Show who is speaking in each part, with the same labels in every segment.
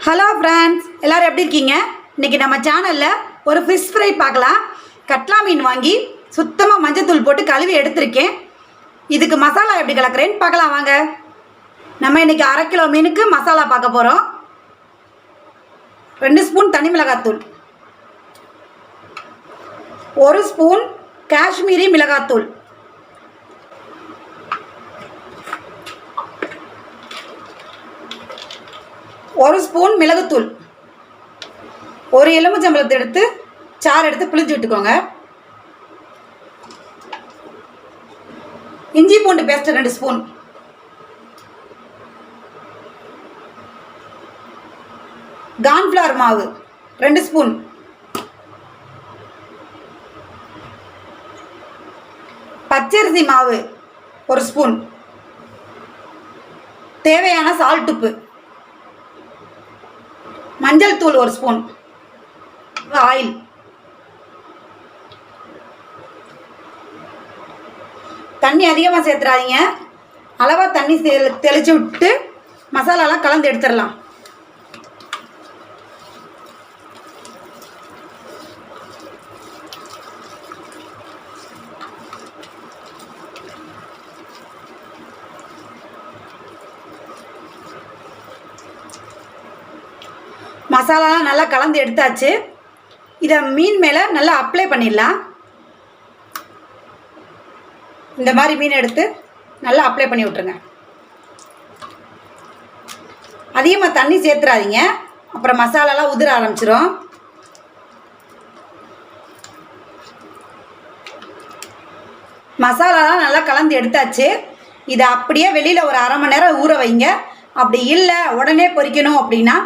Speaker 1: Hello friends, எல்லோரும் எப்படி இருக்கீங்க? இன்றைக்கி நம்ம சேனலில் ஒரு ஃபிஷ் ஃப்ரை பார்க்கலாம். கட்லா மீன் வாங்கி சுத்தமாக மஞ்சத்தூள் போட்டு கழுவி எடுத்திருக்கேன். இதுக்கு மசாலா எப்படி கலக்கிறேன்னு பார்க்கலாம் வாங்க. நம்ம இன்றைக்கி 1/2 கிலோ மீனுக்கு மசாலா பார்க்க போகிறோம். 2 ஸ்பூன் தனி மிளகாத்தூள், 1 ஸ்பூன் காஷ்மீரி மிளகாத்தூள், 1 ஸ்பூன் மிளகுத்தூள், 1 எலுமிச்சம்பழத்தை எடுத்து சாறு எடுத்து புளிஞ்சு விட்டுக்கோங்க. இஞ்சி பூண்டு பேஸ்ட் 2 ஸ்பூன், கார்ன்ஃப்ளவர் மாவு 2 ஸ்பூன், பச்சரிசி மாவு 1 ஸ்பூன், தேவையான சால்ட் உப்பு, மஞ்சள் தூள் 1 ஸ்பூன், ஆயில், தண்ணி அதிகமாக சேர்த்துறாதீங்க. அளவாக தண்ணி தெளித்து விட்டு மசாலாலாம் கலந்து எடுத்துடலாம். மசாலாலாம் நல்லா கலந்து எடுத்தாச்சு. இதை மீன் மேலே நல்லா அப்ளை பண்ணிடலாம். இந்த மாதிரி மீன் எடுத்து நல்லா அப்ளை பண்ணி விட்ருங்க. அதிகமாக தண்ணி சேர்த்துறாதீங்க, அப்புறம் மசாலாலாம் உதிர ஆரம்பிச்சிடும். மசாலாலாம் நல்லா கலந்து எடுத்தாச்சு. இதை அப்படியே வெளியில் ஒரு 1/2 மணி நேரம் ஊற வைங்க. அப்படி இல்லை உடனே பொரிக்கணும் அப்படின்னா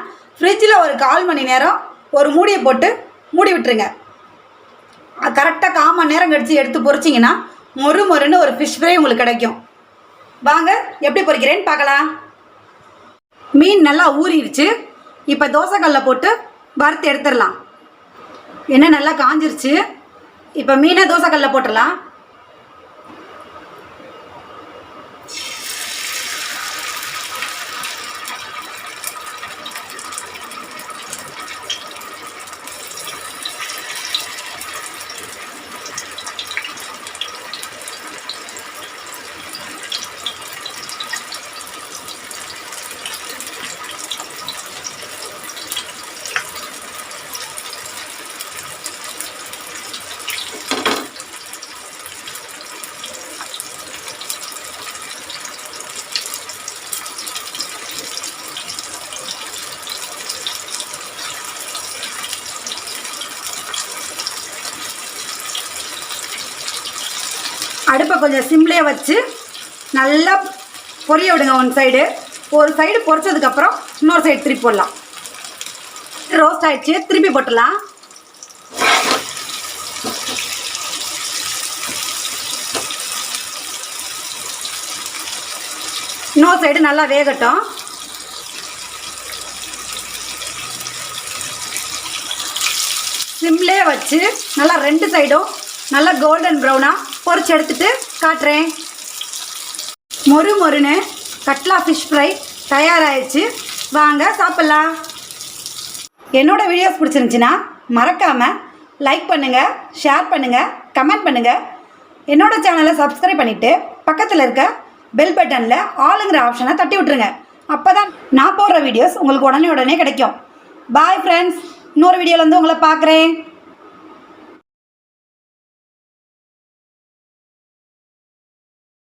Speaker 1: ஃப்ரிட்ஜில் ஒரு 1/4 மணி நேரம் ஒரு மூடியை போட்டு மூடி விட்டுருங்க. கரெக்டாக 1/4 மணி நேரம் கழித்து எடுத்து பொரிச்சிங்கன்னா மொறுன்னு ஒரு ஃபிஷ் ஃப்ரை உங்களுக்கு கிடைக்கும். வாங்க எப்படி பொரிக்கிறேன்னு பார்க்கலாம். மீன் நல்லா ஊறிடுச்சு. இப்போ தோசைக்கல்லில் போட்டு வறுத்து எடுத்துடலாம். எண்ணெய் நல்லா காஞ்சிருச்சு. இப்போ மீனை தோசைக்கல்லில் போட்டுடலாம். அடுப்பை கொஞ்சம் சிம்லேயே வச்சு நல்லா பொரிய விடுங்க. ஒரு சைடு பொரிச்சதுக்கப்புறம் இன்னொரு சைடு திருப்பி போடலாம். ரோஸ்ட் ஆகிடுச்சு, திருப்பி போட்டுடலாம். இன்னொரு சைடு நல்லா வேகட்டும். சிம்லேயே வச்சு நல்லா 2 சைடும் நல்லா கோல்டன் ப்ரௌனாக பொரிச்சு எடுத்துட்டு காட்டுறேன். மொறுன்னு கட்லா ஃபிஷ் ஃப்ரை தயாராகிடுச்சு. வாங்க சாப்பிட்லாம். என்னோட வீடியோஸ் பிடிச்சிருந்துச்சின்னா மறக்காமல் லைக் பண்ணுங்கள், ஷேர் பண்ணுங்கள், கமெண்ட் பண்ணுங்கள். என்னோட சேனலை சப்ஸ்கிரைப் பண்ணிவிட்டு பக்கத்தில் இருக்க பெல் பட்டனில் ஆளுங்கிற ஆப்ஷனை தட்டி விட்டுருங்க. அப்போ தான் நான் போடுற வீடியோஸ் உங்களுக்கு உடனே கிடைக்கும். பாய் ஃப்ரெண்ட்ஸ், இன்னொரு வீடியோவில் வந்து உங்களை பார்க்குறேன்.